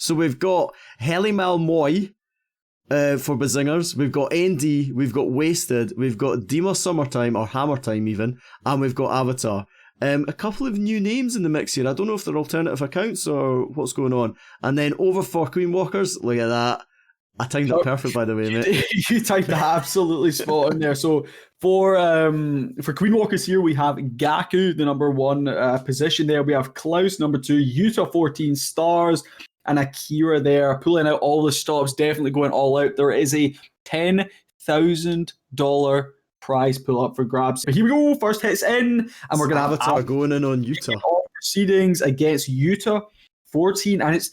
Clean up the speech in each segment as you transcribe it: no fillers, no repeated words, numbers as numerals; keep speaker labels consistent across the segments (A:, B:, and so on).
A: So we've got Helimal Moy for Badzingers. We've got ND. We've got Wasted. We've got Dema Summertime, or Hammer Time even. And we've got Avatar. A couple of new names in the mix here. I don't know if they're alternative accounts or what's going on. And then over for Queen Walkers. Look at that. I timed that perfect, by the way, mate.
B: You timed that absolutely spot on there. So for Queen Walkers here, we have Gaku, the number 1 position there. We have Klaus, number 2, Utah 14 stars, and Akira there, pulling out all the stops, definitely going all out. There is a $10,000 prize pull up for grabs. So here we go, first hits in, and we're going to have
A: Avatar going in on Utah.
B: Proceedings against Utah 14, and it's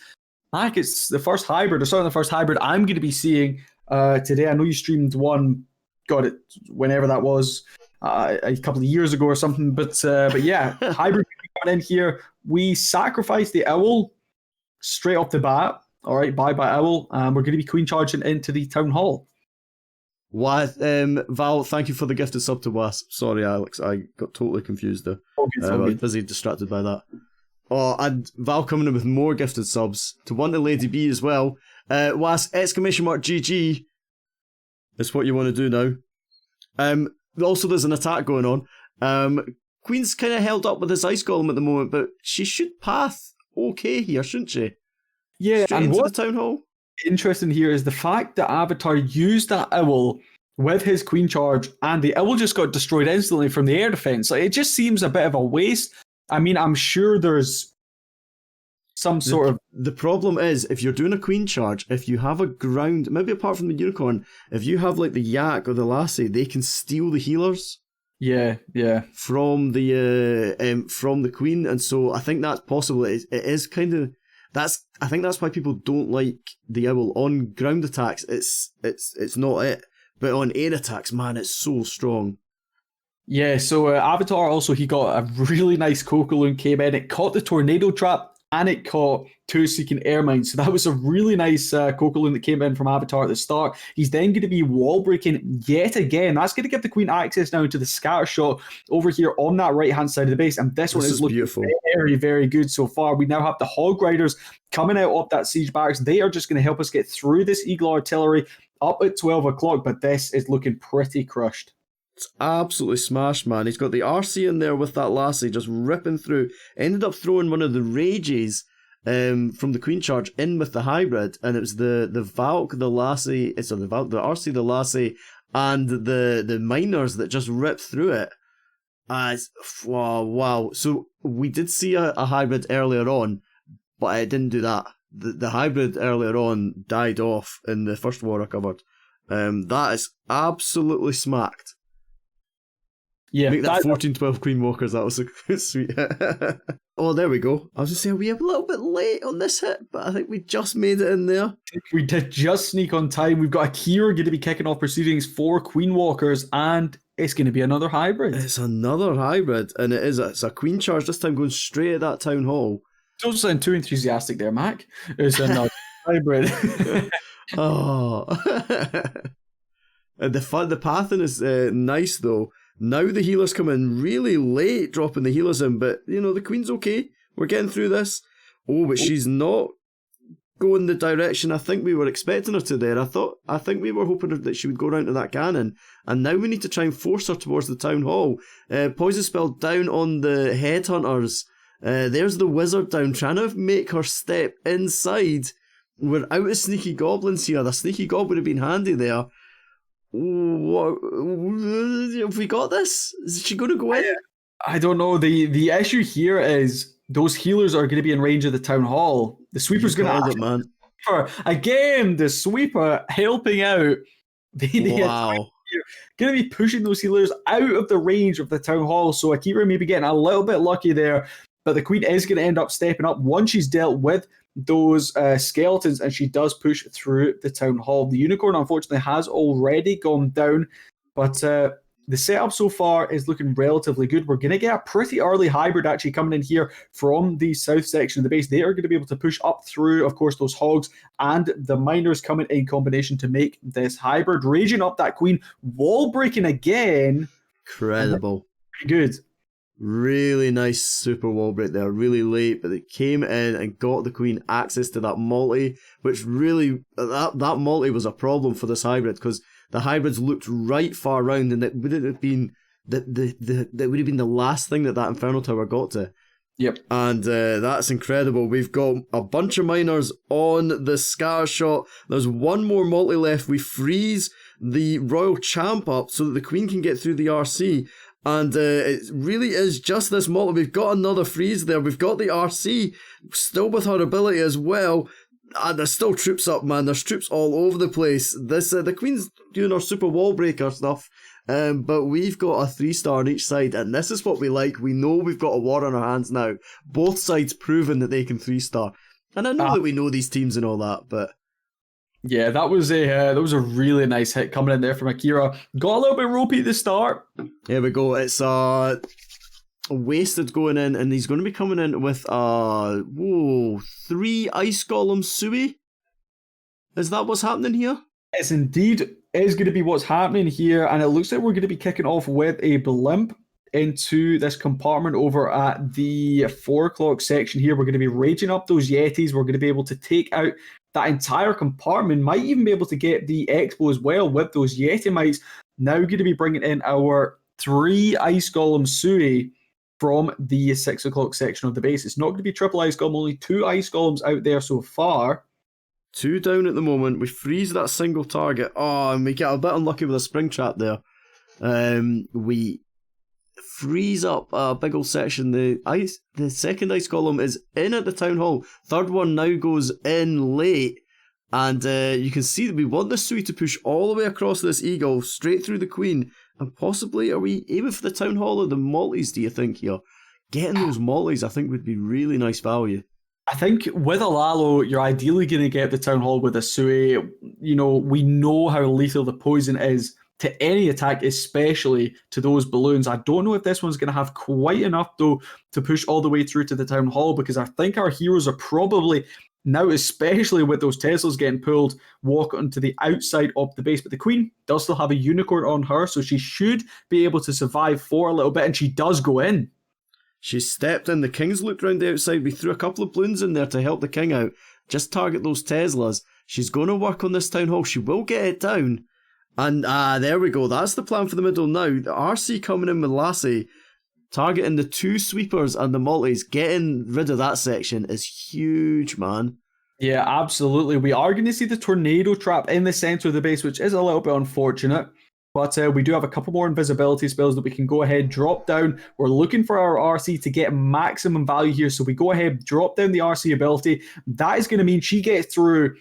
B: the first hybrid, or starting the first hybrid I'm going to be seeing today. I know you streamed one, got it whenever that was, a couple of years ago or something, but yeah, hybrid coming in here. We sacrificed the owl straight off the bat. All right, bye owl. We're going to be queen charging into the town hall.
A: What, Val, thank you for the gifted sub to Was. Sorry, Alex, I got totally confused there. I was busy distracted by that. Oh, and Val coming in with more gifted subs to one to Lady B as well. Was exclamation mark GG is what you want to do now. Also, there's an attack going on. Queen's kind of held up with his ice golem at the moment, but she should path okay here, shouldn't she?
B: Yeah,
A: straight into the town hall.
B: Interesting here is the fact that Avatar used that owl with his queen charge, and the owl just got destroyed instantly from the air defense. Like, it just seems a bit of a waste. I mean, I'm sure there's some sort of...
A: The problem is, if you're doing a queen charge, if you have a ground, maybe apart from the unicorn, if you have like the yak or the lassie, they can steal the healers.
B: Yeah.
A: From the queen, and so I think that's possible. It is kind of... I think that's why people don't like the owl. On ground attacks, it's not it. But on air attacks, man, it's so strong.
B: Yeah, so Avatar also, he got a really nice Kokoloon came in. It caught the tornado trap and it caught 2 seeking air mines. So that was a really nice Kokoloon that came in from Avatar at the start. He's then going to be wall breaking yet again. That's going to give the Queen access now to the scatter shot over here on that right hand side of the base. And this one is looking beautiful. Very, very good so far. We now have the Hog Riders coming out of that siege barracks. They are just going to help us get through this Eagle Artillery up at 12 o'clock. But this is looking pretty crushed.
A: It's absolutely smashed, man. He's got the RC in there with that lassie just ripping through. Ended up throwing one of the rages from the Queen Charge in with the hybrid, and it was the Valk, the lassie, the RC, the lassie, and the miners that just ripped through it. Wow. So we did see a hybrid earlier on, but it didn't do that. The hybrid earlier on died off in the first war I covered. That is absolutely smacked.
B: Yeah,
A: make that 14-12 Queen Walkers. That was a sweet hit. Oh, there we go. I was just saying, we were a little bit late on this hit, but I think we just made it in there.
B: We did just sneak on time. We've got Akira going to be kicking off proceedings for Queen Walkers, and it's going to be another hybrid.
A: It's another hybrid, and it's a Queen Charge, this time going straight at that town hall.
B: Don't sound too enthusiastic there, Mac. It's another hybrid.
A: Oh. And the pathing is nice, though. Now the healers come in really late, dropping the healers in, but, the Queen's okay. We're getting through this. Oh, but she's not going the direction I think we were expecting her to there. I think we were hoping that she would go around to that cannon, and now we need to try and force her towards the town hall. Poison spell down on the headhunters. There's the wizard down, trying to make her step inside. We're out of sneaky goblins here. The sneaky goblin would have been handy there. What, have we got this? Is she going to go in?
B: I don't know. The issue here is those healers are going to be in range of the town hall. The sweeper's going to
A: man.
B: Again, the sweeper helping out.
A: Wow.
B: Going to be pushing those healers out of the range of the town hall. So Akira may be getting a little bit lucky there, but the Queen is going to end up stepping up once she's dealt with those skeletons, and she does push through the town hall. The unicorn, unfortunately, has already gone down, but the setup so far is looking relatively good. We're going to get a pretty early hybrid actually coming in here from the south section of the base. They are going to be able to push up through, of course, those hogs and the miners coming in combination to make this hybrid. Raging up that Queen, wall breaking again.
A: Incredible.
B: Pretty good.
A: Really nice super wall break there, really late, but they came in and got the queen access to that multi, which really, that multi was a problem for this hybrid, because the hybrids looked right far round, and it would have been that would have been the last thing that Inferno Tower got to.
B: Yep.
A: And that's incredible. We've got a bunch of miners on the scar shot. There's one more multi left. We freeze the Royal Champ up so that the queen can get through the RC. And it really is just this multi. We've got another freeze there. We've got the RC still with her ability as well. And there's still troops up, man. There's troops all over the place. This the queen's doing her super wall breaker stuff. But we've got a 3-star on each side, and this is what we like. We know we've got a war on our hands now. Both sides proven that they can 3-star. And I know that we know these teams and all that, but...
B: Yeah, that was a really nice hit coming in there from Akira. Got a little bit ropey at the start.
A: Here we go. It's Wasted going in, and he's going to be coming in with 3 Ice Golem Sui. Is that what's happening here?
B: Yes, indeed. Is going to be what's happening here, and it looks like we're going to be kicking off with a blimp into this compartment over at the 4 o'clock section here. We're going to be raging up those Yetis. We're going to be able to take out that entire compartment, might even be able to get the Expo as well with those Yeti mites. Now going to be bringing in our 3 Ice Golem Sui from the 6 o'clock section of the base. It's not going to be triple Ice Golem, only 2 Ice Golems out there so far.
A: 2 down at the moment. We freeze that single target. Oh, and we get a bit unlucky with a spring trap there. We freeze up a big old section. The second Ice Golem is in at the Town Hall. Third one now goes in late. And you can see that we want the Sui to push all the way across this Eagle, straight through the Queen. And possibly, are we aiming for the Town Hall or the Multis, do you think, here? Getting those Multis, I think, would be really nice value.
B: I think with a Lalo, you're ideally going to get the Town Hall with a Sui. You know, we know how lethal the poison is to any attack, especially to those balloons. I don't know if this one's going to have quite enough, though, to push all the way through to the Town Hall, because I think our heroes are probably, now especially with those Teslas getting pulled, walk onto the outside of the base. But the Queen does still have a Unicorn on her, so she should be able to survive for a little bit, and she does go in.
A: She stepped in. The King's looked round the outside. We threw a couple of balloons in there to help the King out. Just target those Teslas. She's going to work on this Town Hall. She will get it down. And there we go. That's the plan for the middle now. The RC coming in with Lassie, targeting the 2 sweepers and the multis. Getting rid of that section is huge, man.
B: Yeah, absolutely. We are going to see the tornado trap in the center of the base, which is a little bit unfortunate. But we do have a couple more invisibility spells that we can go ahead, drop down. We're looking for our RC to get maximum value here. So we go ahead, drop down the RC ability. That is going to mean she gets through.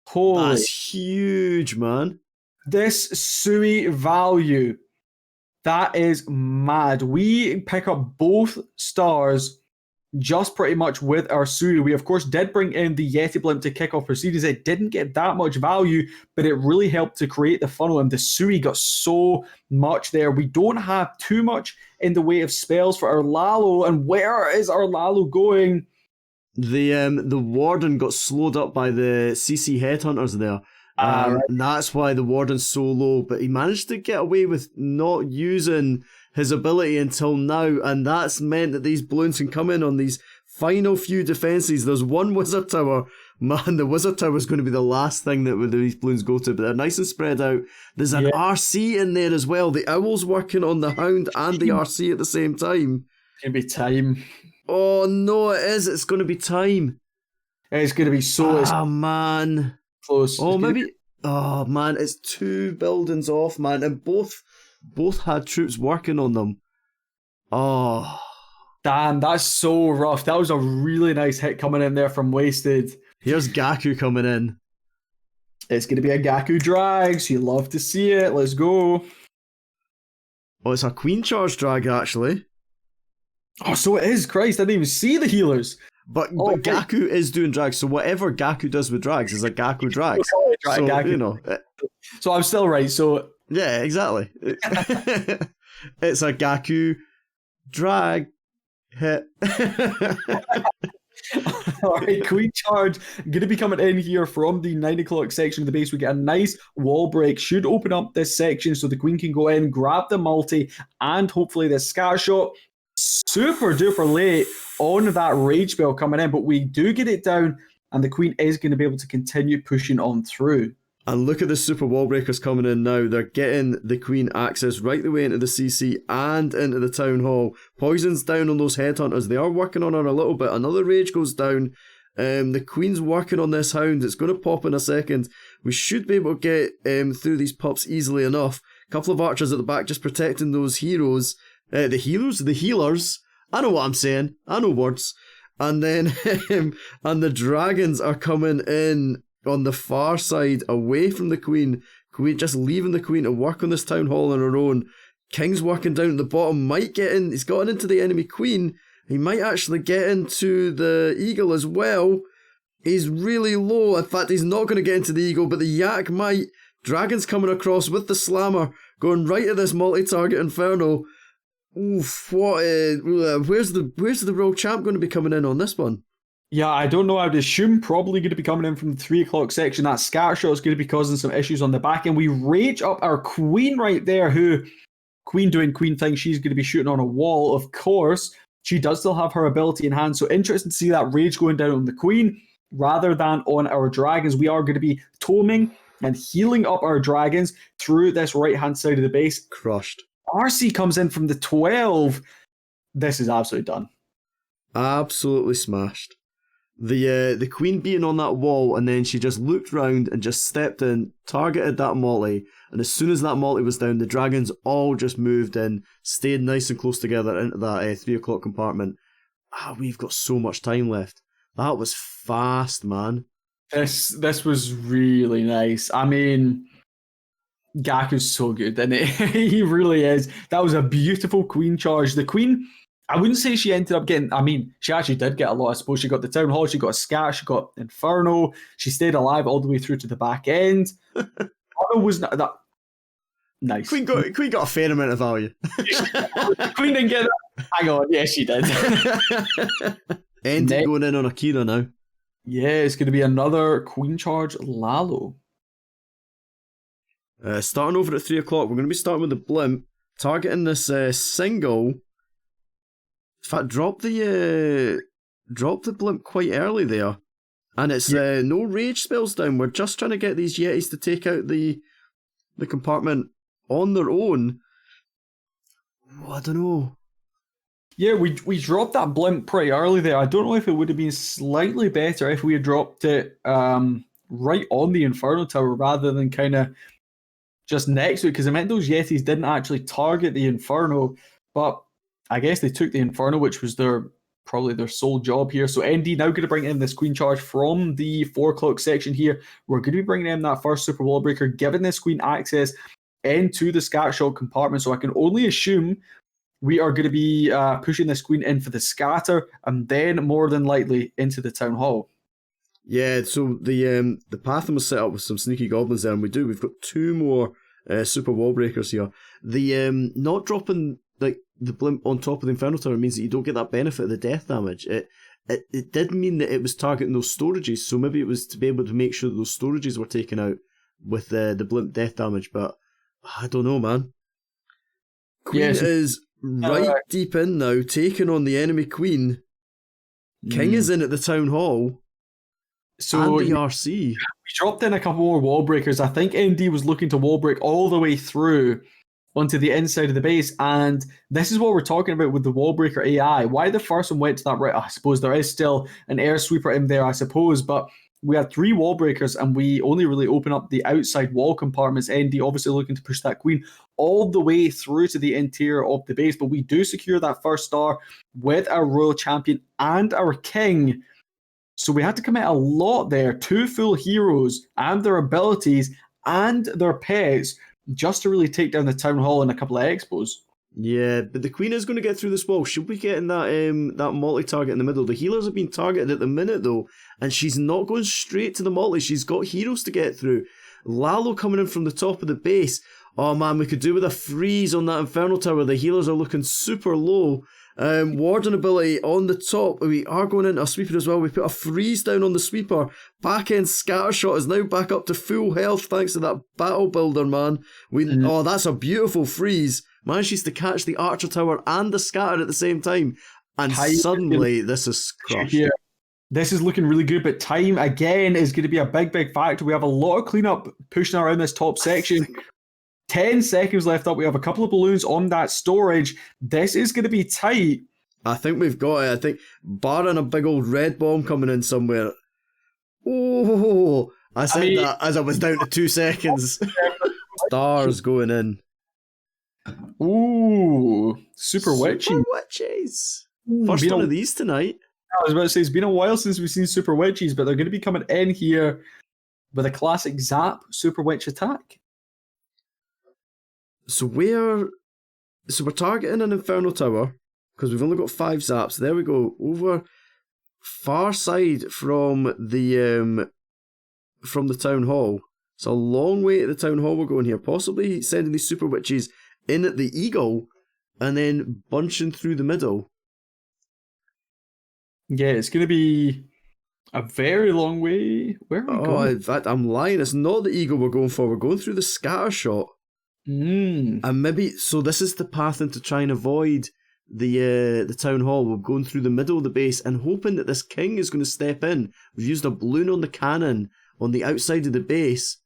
B: Holy.
A: That's huge, man.
B: This Sui value. That is mad. We pick up both stars just pretty much with our Sui. We, of course, did bring in the Yeti Blimp to kick off proceedings. It didn't get that much value, but it really helped to create the funnel, and the Sui got so much there. We don't have too much in the way of spells for our Lalo, and where is our Lalo going?
A: The Warden got slowed up by the CC Headhunters there. Right. And that's why the Warden's so low, but he managed to get away with not using his ability until now, and that's meant that these balloons can come in on these final few defenses. There's one Wizard Tower. Man, the Wizard Tower is going to be the last thing that these balloons go to, but they're nice and spread out. There's an RC in there as well. The Owl's working on the Hound and the RC at the same time.
B: It's going to be time.
A: Oh no, it is. It's going to be time.
B: It's going to be so...
A: Oh man.
B: Close.
A: Oh, maybe... Oh man, it's 2 buildings off, man, and both had troops working on them. Oh.
B: Damn, that's so rough. That was a really nice hit coming in there from Wasted.
A: Here's Gaku coming in.
B: It's going to be a Gaku drag, so you love to see it. Let's go.
A: Oh, it's a Queen Charge drag, actually.
B: Oh, so it is. Christ, I didn't even see the healers.
A: But Gaku is doing drags, so whatever Gaku does with drags is a Gaku drag. So, Gaku. You know.
B: So I'm still right, so...
A: Yeah, exactly. It's a Gaku drag hit.
B: Alright, Queen Charge going to be coming in here from the 9 o'clock section of the base. We get a nice wall break. Should open up this section so the Queen can go in, grab the multi, and hopefully the scatter shot. super duper late on that rage spell coming in, but we do get it down, and the Queen is going to be able to continue pushing on through.
A: And look at the super wall breakers coming in now. They're getting the Queen access right the way into the CC and into the Town Hall. Poison's down on those headhunters. They are working on her a little bit. Another rage goes down. The Queen's working on this hound. It's going to pop in a second. We should be able to get through these pups easily enough. A couple of archers at the back just protecting those heroes. The healers. I know what I'm saying. I know words. And then and the dragons are coming in on the far side, away from the Queen. Just leaving the Queen to work on this Town Hall on her own. King's working down at the bottom, might get in. He's gotten into the enemy Queen. He might actually get into the Eagle as well. He's really low. In fact, he's not going to get into the Eagle, but the Yak might. Dragon's coming across with the Slammer, going right at this multi-target Inferno. Oof, where's the World Champ going to be coming in on this one?
B: Yeah, I don't know. I would assume probably going to be coming in from the 3 o'clock section. That scatter shot is going to be causing some issues on the back end. We rage up our Queen right there, who, Queen doing Queen things, she's going to be shooting on a wall. Of course, she does still have her ability in hand, so interesting to see that rage going down on the Queen rather than on our dragons. We are going to be toming and healing up our dragons through this right-hand side of the base.
A: Crushed.
B: RC comes in from the 12. This is absolutely done.
A: Absolutely smashed. The Queen being on that wall, and then she just looked round and just stepped in, targeted that multi, and as soon as that multi was down, the dragons all just moved in, stayed nice and close together into that 3 o'clock compartment. We've got so much time left. That was fast, man.
B: This was really nice. I mean, Gaku's so good, isn't it? He really is. That was a beautiful Queen charge. The Queen, I wouldn't say she ended up getting, I mean, she actually did get a lot. I suppose she got the Town Hall, she got a Scat, she got Inferno, she stayed alive all the way through to the back end. Was not that nice.
A: Queen got a fair amount of value.
B: Queen didn't get that. Hang on, yes, she did.
A: Ending going in on Akira now.
B: Yeah, it's going to be another Queen charge Lalo.
A: Starting over at 3 o'clock, we're going to be starting with the Blimp, targeting this single. In fact, drop the Blimp quite early there. And it's no rage spells down. We're just trying to get these Yetis to take out the compartment on their own. Oh, I don't know.
B: Yeah, we dropped that Blimp pretty early there. I don't know if it would have been slightly better if we had dropped it right on the Inferno Tower rather than kind of just next to it, because it meant those Yetis didn't actually target the Inferno, but I guess they took the Inferno, which was probably their sole job here. So ND now going to bring in this Queen charge from the 4 o'clock section here. We're going to be bringing in that first Super Wall Breaker, giving this Queen access into the Scat Shot compartment. So I can only assume we are going to be pushing this Queen in for the Scatter, and then more than likely into the Town Hall.
A: Yeah, so the Pathan was set up with some sneaky goblins there, and we've got 2 more super wall breakers here. The not dropping like the Blimp on top of the Inferno Tower means that you don't get that benefit of the death damage. It did mean that it was targeting those storages, so maybe it was to be able to make sure that those storages were taken out with the Blimp death damage, but I don't know, man. Queen is right deep in now, taking on the enemy Queen. King is in at the Town Hall. So and the RC.
B: We dropped in a couple more wall breakers. I think ND was looking to wall break all the way through onto the inside of the base, and this is what we're talking about with the wall breaker AI. Why the first one went to that right? I suppose there is still an air sweeper in there, I suppose, but we had 3 wall breakers and we only really open up the outside wall compartments. ND obviously looking to push that Queen all the way through to the interior of the base, but we do secure that first star with our Royal Champion and our King. So we had to commit a lot there, 2 full heroes and their abilities and their pets just to really take down the Town Hall and a couple of expos.
A: Yeah, but the Queen is going to get through this wall. She'll be getting that multi-target in the middle. The healers have been targeted at the minute though, and she's not going straight to the multi. She's got heroes to get through. Lalo coming in from the top of the base. Oh man, we could do with a freeze on that Inferno Tower. The healers are looking super low. Warden ability on the top. We are going into a sweeper as well. We put a freeze down on the sweeper. Back end scatter shot is now back up to full health thanks to that battle builder, man. Oh, that's a beautiful freeze. manages to catch the Archer Tower and the Scatter at the same time, and suddenly this is crushed.
B: Here. This is looking really good, but time again is going to be a big factor. We have a lot of cleanup pushing around this top section. 10 seconds left up. We have a couple of balloons on that storage. This is going to be tight.
A: I think we've got it. I think barring a big old red bomb coming in somewhere. Oh, I said that as I was down to 2 seconds. Stars going in.
B: Ooh, Super Witchy.
A: Super Witches. First one of these tonight.
B: I was about to say, it's been a while since we've seen Super Witches, but they're going to be coming in here with a classic Zap Super Witch attack.
A: So we're targeting an Inferno Tower, because we've only got 5 Zaps. There we go. Over far side from the Town Hall. It's a long way to the Town Hall we're going here. Possibly sending these Super Witches in at the Eagle, and then bunching through the middle.
B: Yeah, it's going to be a very long way. Where are we going?
A: In fact, I'm lying. It's not the Eagle we're going for. We're going through the Scatter Shot. And maybe, so this is the path into try and avoid the Town Hall. We're going through the middle of the base and hoping that this King is going to step in. We've used a balloon on the cannon on the outside of the base.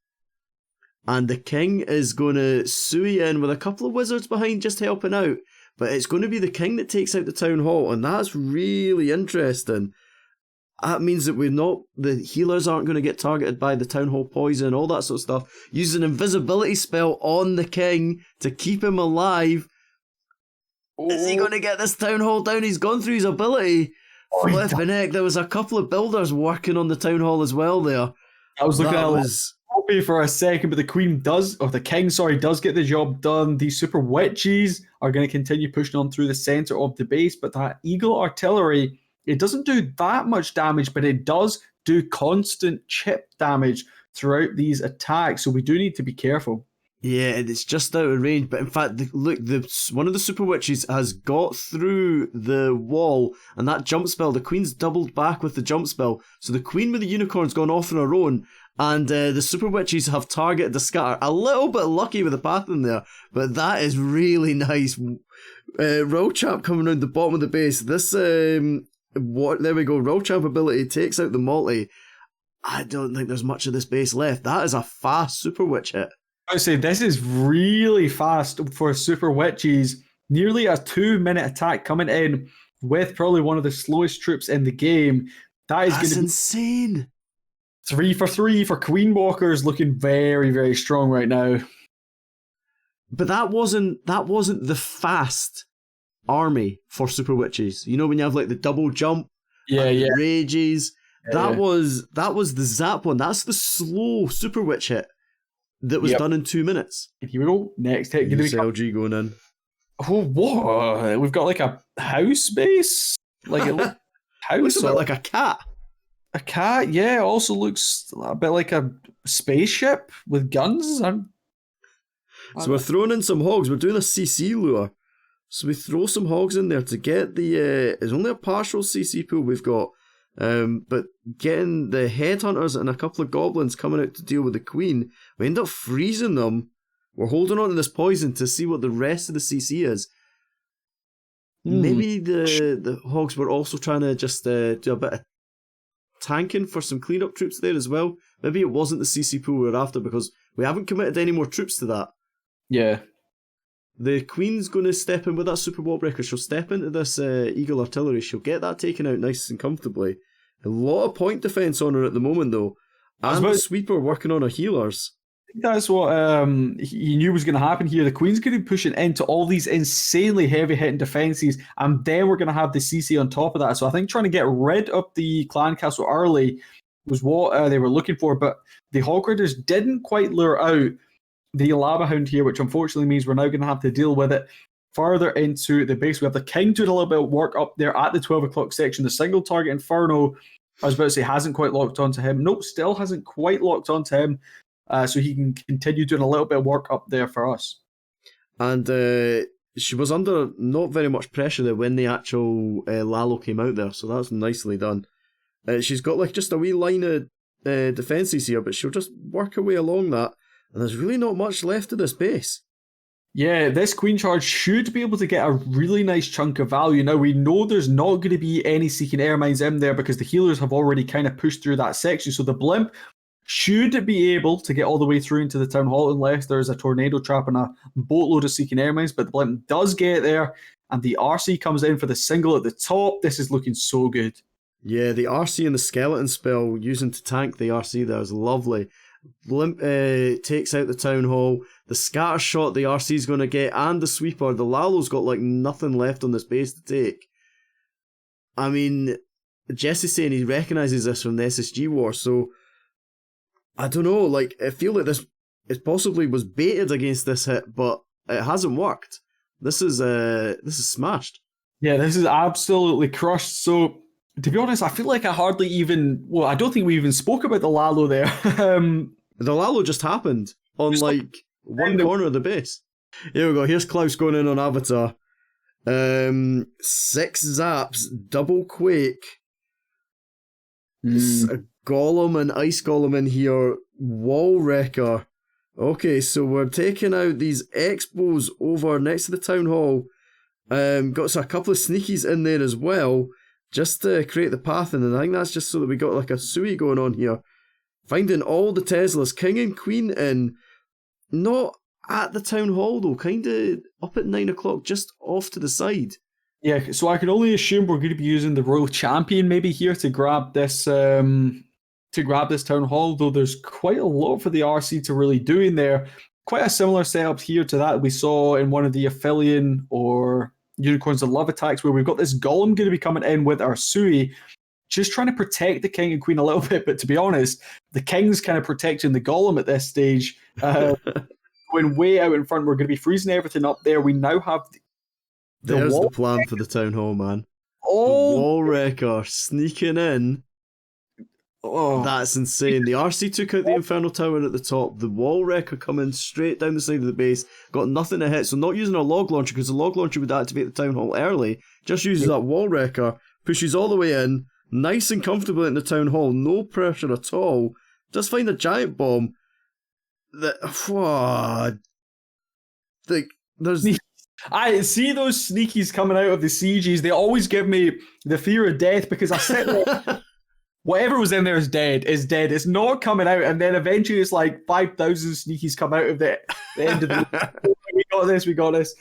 A: And the King is going to suey in with a couple of wizards behind just helping out. But it's going to be the King that takes out the Town Hall, and that's really interesting. That means that the healers aren't going to get targeted by the Town Hall poison, all that sort of stuff. Use an invisibility spell on the King to keep him alive. Is he going to get this Town Hall down? He's gone through his ability. Flipping heck, there was a couple of builders working on the Town Hall as well there.
B: I was looking at for a second, but the King does get the job done. These Super Witches are going to continue pushing on through the center of the base, but that Eagle Artillery, it doesn't do that much damage, but it does do constant chip damage throughout these attacks, so we do need to be careful.
A: Yeah, it's just out of range, but in fact, one of the Super Witches has got through the wall, and that jump spell, the Queen's doubled back with the jump spell, so the Queen with the Unicorn's gone off on her own, and the Super Witches have targeted the Scatter. A little bit lucky with the path in there, but that is really nice. Rollchamp coming around the bottom of the base. This, there we go, Rollchamp ability takes out the multi. I don't think there's much of this base left. That is a fast Super Witch hit.
B: I would say this is really fast for Super Witches. Nearly a 2-minute attack coming in with probably one of the slowest troops in the game. That's going to be
A: insane.
B: 3 for 3 for Queen Walkers, looking very, very strong right now.
A: But that wasn't the fast army for Super Witches. You know when you have like the double jump, the rages. That was the Zap one. That's the slow Super Witch hit that was done in 2 minutes.
B: Here we go. Next hit.
A: LG going in.
B: Oh, what? We've got like a house base, like a house.
A: Looks a bit like a cat.
B: A cat, yeah. Also looks a bit like a spaceship with guns.
A: So we're throwing in some hogs. We're doing a CC lure. So we throw some hogs in there to get the... it's only a partial CC pool we've got. But getting the headhunters and a couple of goblins coming out to deal with the Queen, we end up freezing them. We're holding on to this poison to see what the rest of the CC is. Maybe the hogs were also trying to just do a bit of tanking for some cleanup troops there as well. Maybe it wasn't the CC pool we were after because we haven't committed any more troops to that.
B: Yeah.
A: The Queen's going to step in with that Super Wall Breaker. She'll step into this Eagle Artillery. She'll get that taken out nice and comfortably. A lot of point defense on her at the moment, though. And the Sweeper working on her healers.
B: I think that's what he knew was going to happen here. The Queen's going to be pushing into all these insanely heavy-hitting defenses, and then we're going to have the CC on top of that. So I think trying to get rid of the Clan Castle early was what they were looking for, but the Hog Raiders didn't quite lure out the Lava Hound here, which unfortunately means we're now going to have to deal with it further into the base. We have the King doing a little bit of work up there at the 12 o'clock section. The single target Inferno, I was about to say, hasn't quite locked onto him. Nope, still hasn't quite locked onto him. So he can continue doing a little bit of work up there for us.
A: And she was under not very much pressure there when the actual Lalo came out there, so that was nicely done. She's got like just a wee line of defences here, but she'll just work her way along that, and there's really not much left of this base.
B: Yeah, this Queen Charge should be able to get a really nice chunk of value. Now, we know there's not going to be any Seeking Air Mines in there because the healers have already kind of pushed through that section. So the Blimp should be able to get all the way through into the Town Hall unless there's a Tornado Trap and a boatload of Seeking Air Mines. But the Blimp does get there, and the RC comes in for the single at the top. This is looking so good.
A: Yeah, the RC and the Skeleton spell using to tank the RC there is lovely. Blimp takes out the Town Hall. The scatter shot the RC's going to get, and the sweeper. The Lalo's got like nothing left on this base to take. I mean, Jesse's saying he recognises this from the SSG war, so I don't know. Like, I feel like this it possibly was baited against this hit, but it hasn't worked. This is smashed.
B: Yeah, this is absolutely crushed. So, to be honest, I feel like I hardly even. Well, I don't think we even spoke about the Lalo there.
A: The Lalo just happened on like one corner of the base. Here we go. Here's Klaus going in on Avatar. 6 zaps, double quake. A golem and ice golem in here. Wall wrecker. Okay, so we're taking out these expos over next to the town hall. Got a couple of sneakies in there as well, just to create the path. And I think that's just so that we got like a Sui going on here. Finding all the Teslas, king and queen in. Not at the town hall though, kind of up at 9 o'clock, just off to the side.
B: Yeah, so I can only assume we're going to be using the Royal Champion maybe here to grab this town hall, though there's quite a lot for the RC to really do in there. Quite a similar setup here to that we saw in one of the Aphelion or Unicorns of Love attacks, where we've got this Golem going to be coming in with our Sui, just trying to protect the king and queen a little bit. But to be honest, the king's kind of protecting the Golem at this stage. Going way out in front, we're going to be freezing everything up there. We now have
A: There's the plan for the town hall, man.
B: Oh,
A: the wall wrecker sneaking in. Oh, that's insane. The RC took out the Infernal Tower at the top. The wall wrecker coming straight down the side of the base. Got nothing to hit, so not using our log launcher, because the log launcher would activate the town hall early. Just uses that wall wrecker, pushes all the way in, nice and comfortable in the town hall, no pressure at all. Just find a giant bomb. There's
B: I see those sneakies coming out of the sieges. They always give me the fear of death, because I sit there. Whatever was in there is dead. It's not coming out, and then eventually it's like 5,000 sneakies come out of the end of the. We got this.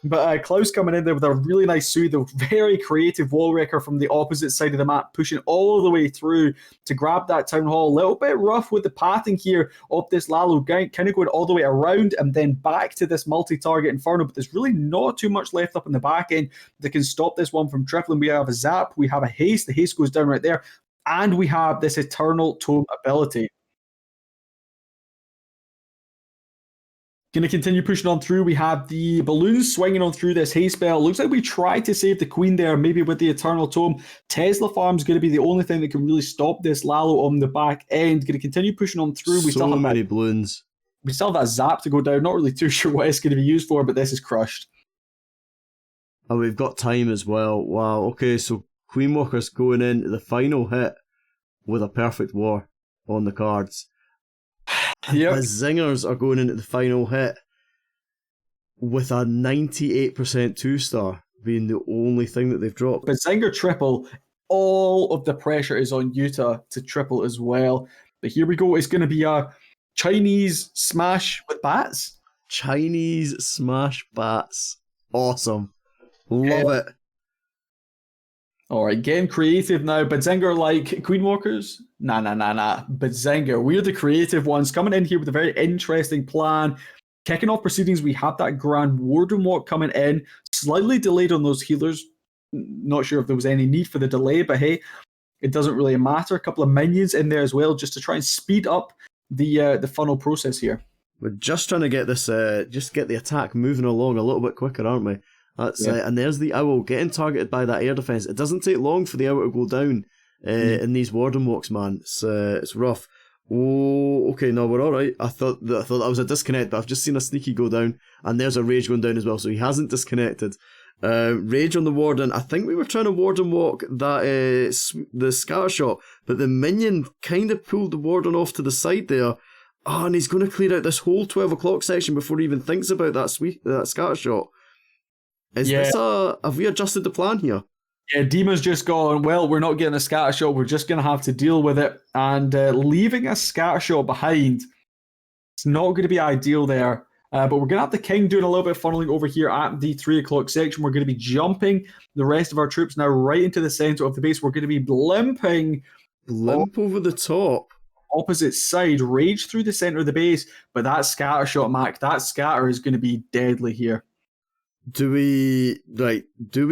B: But Klaus coming in there with a really nice Sui, the very creative wall wrecker from the opposite side of the map, pushing all the way through to grab that town hall. A little bit rough with the pathing here of this Lalo, kind of going all the way around and then back to this multi-target Inferno. But there's really not too much left up in the back end that can stop this one from tripling. We have a zap, we have a haste. The haste goes down right there. And we have this Eternal Tome ability. Going to continue pushing on through. We have the balloons swinging on through this haste spell. Looks like we tried to save the queen there, maybe with the Eternal Tome. Tesla Farm's going to be the only thing that can really stop this Lalo on the back end. Going to continue pushing on through. We still have
A: many balloons.
B: We still have that zap to go down. Not really too sure what it's going to be used for, but this is crushed.
A: And we've got time as well. Wow. Okay, so Queen Walker's going into the final hit with a perfect war on the cards.
B: Yep.
A: The Zingers are going into the final hit with a 98% 2-star being the only thing that they've dropped.
B: But Zinger triple, all of the pressure is on Utah to triple as well. But here we go. It's going to be a Chinese smash with bats.
A: Chinese smash bats. Awesome. Love it.
B: All right, getting creative now. Badzinger like Queen Walkers? Nah. Badzinger, we're the creative ones coming in here with a very interesting plan. Kicking off proceedings, we have that Grand Warden Walk coming in, slightly delayed on those healers. Not sure if there was any need for the delay, but hey, it doesn't really matter. A couple of minions in there as well, just to try and speed up the funnel process here.
A: We're just trying to get this, just get the attack moving along a little bit quicker, aren't we? That's and there's the owl getting targeted by that air defense. It doesn't take long for the owl to go down in these warden walks, man. It's rough. Oh, okay, no, we're all right. I thought that was a disconnect, but I've just seen a sneaky go down, and there's a rage going down as well. So he hasn't disconnected. Rage on the warden. I think we were trying to warden walk that the scatter shot, but the minion kind of pulled the warden off to the side there, Oh, and he's going to clear out this whole 12 o'clock section before he even thinks about that scatter shot. Have we adjusted the plan here?
B: Yeah, Dima's just gone, well, we're not getting a scatter shot, we're just going to have to deal with it. And leaving a scatter shot behind, it's not going to be ideal there. But we're going to have the king doing a little bit of funneling over here at the 3 o'clock section. We're going to be jumping the rest of our troops now right into the center of the base. We're going to be limping.
A: Limp over the top.
B: Opposite side, rage through the center of the base. But that scatter shot, Mac, that scatter is going to be deadly here.
A: Do we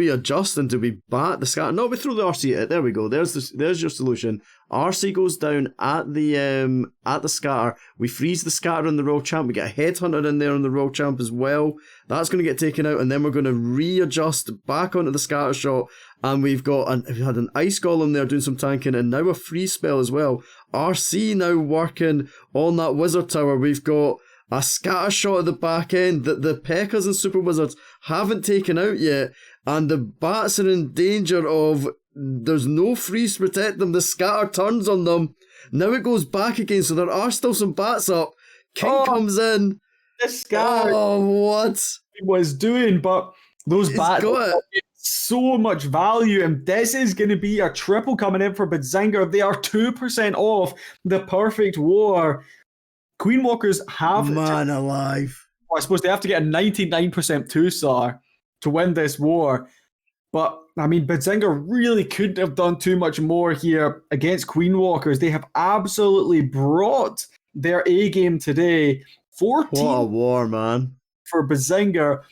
A: adjust and do we bat the scatter? No, we throw the RC at it. There we go. There's your solution. RC goes down at the scatter. We freeze the scatter on the Royal Champ. We get a headhunter in there on the Royal Champ as well. That's going to get taken out, and then we're going to readjust back onto the scatter shot. And we've had an ice golem there doing some tanking, and now a freeze spell as well. RC now working on that wizard tower. We've got a scatter shot at the back end that the P.E.K.K.A.s and Super Wizards haven't taken out yet, and the bats are in danger of... There's no freeze to protect them. The scatter turns on them. Now it goes back again, so there are still some bats up. King comes in.
B: This scatter...
A: Oh, what?
B: He was doing, but those bats
A: got
B: so much value, and this is going to be a triple coming in for Badzinger. They are 2% off the perfect war. Queen Walkers have...
A: Man alive.
B: I suppose they have to get a 99% 2-star to win this war. But, I mean, Badzinger really couldn't have done too much more here against Queen Walkers. They have absolutely brought their A-game today. 14
A: What a war, man.
B: For Badzinger.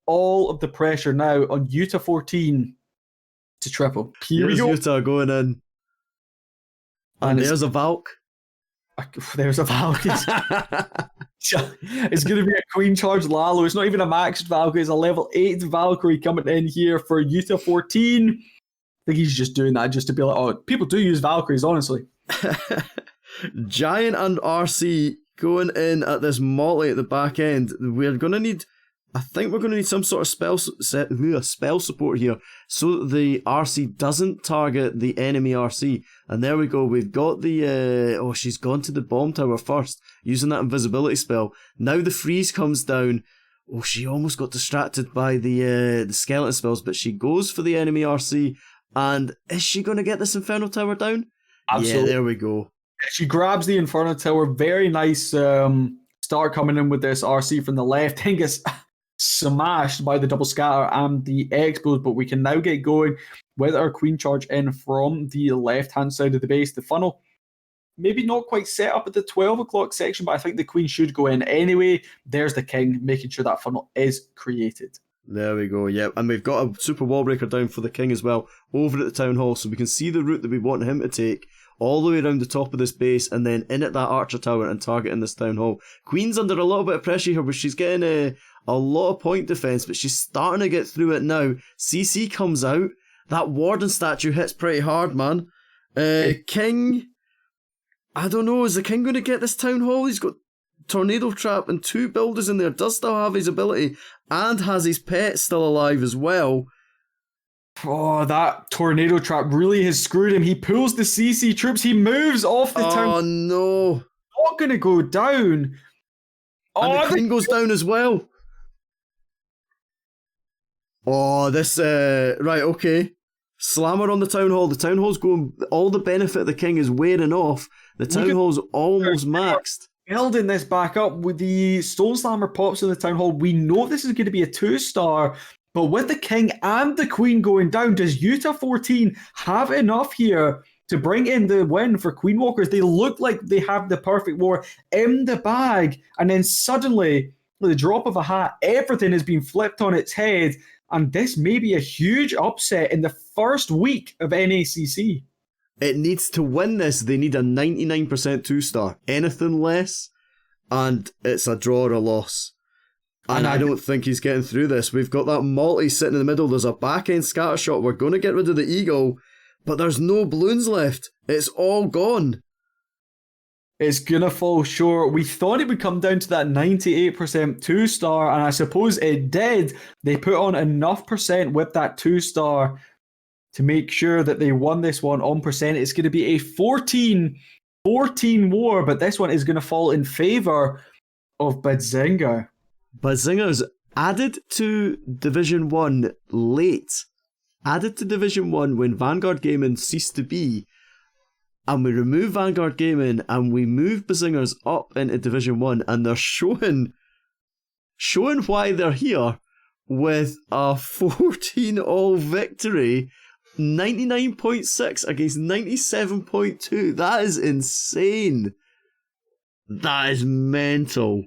B: All of the pressure now on Utah 14 to triple.
A: Here's Utah going in. And there's a Valk.
B: There's a Valkyrie. It's going to be a Queen Charge Lalo. It's not even a maxed Valkyrie. It's a level 8 Valkyrie coming in here for Utah 14. I think he's just doing that just to be like, oh, people do use Valkyries, honestly.
A: Giant and RC going in at this multi at the back end. I think we're going to need some sort of spell support here so that the RC doesn't target the enemy RC. And there we go. We've got the... she's gone to the bomb tower first, using that invisibility spell. Now the freeze comes down. Oh, she almost got distracted by the skeleton spells, but she goes for the enemy RC. And is she going to get this Inferno Tower down?
B: Absolutely.
A: Yeah, there we go.
B: She grabs the Inferno Tower. Very nice start coming in with this RC from the left. I think it's... smashed by the double scatter and the expos, but we can now get going with our Queen Charge in from the left hand side of the base. The funnel maybe not quite set up at the 12 o'clock section, but I think the Queen should go in anyway. There's the King, making sure that funnel is created.
A: There we go, yeah. And we've got a super wall breaker down for the King as well over at the Town Hall, so we can see the route that we want him to take all the way around the top of this base and then in at that Archer Tower and targeting this Town Hall. Queen's under a little bit of pressure here, but she's getting a lot of point defense, but she's starting to get through it now. CC comes out. That Warden statue hits pretty hard, man. King, I don't know, is the King going to get this Town Hall? He's got Tornado Trap and 2 builders in there, does still have his ability, and has his pet still alive as well.
B: Oh, that Tornado Trap really has screwed him. He pulls the CC troops, he moves off the town.
A: Oh no.
B: Not going to go down.
A: And the Queen goes down as well. Oh, this, right, okay. Slammer on the Town Hall. The Town Hall's going, all the benefit of the King is wearing off. The Town Hall's almost maxed.
B: Building this back up with the Stone Slammer pops in the Town Hall. We know this is going to be a 2-star, but with the King and the Queen going down, does Utah 14 have enough here to bring in the win for Queen Walkers? They look like they have the perfect war in the bag, and then suddenly, with the drop of a hat, everything has been flipped on its head, and this may be a huge upset in the first week of NACC.
A: It needs to win this. They need a 99% 2-star. Anything less, and it's a draw or a loss. And I don't think he's getting through this. We've got that multi sitting in the middle. There's a back-end scatter shot. We're going to get rid of the Eagle, but there's no balloons left. It's all gone.
B: It's going to fall short. We thought it would come down to that 98% 2-star, and I suppose it did. They put on enough percent with that 2-star to make sure that they won this one on percent. It's going to be a 14-14 14 more, but this one is going to fall in favour of Badzinger.
A: Badzingers added to Division 1 late. Added to Division 1 when Vanguard Gaming ceased to be. And we remove Vanguard Gaming and we move Badzingers up into Division 1, and they're showing why they're here with a 14-all victory. 99.6 against 97.2. That is insane. That is mental.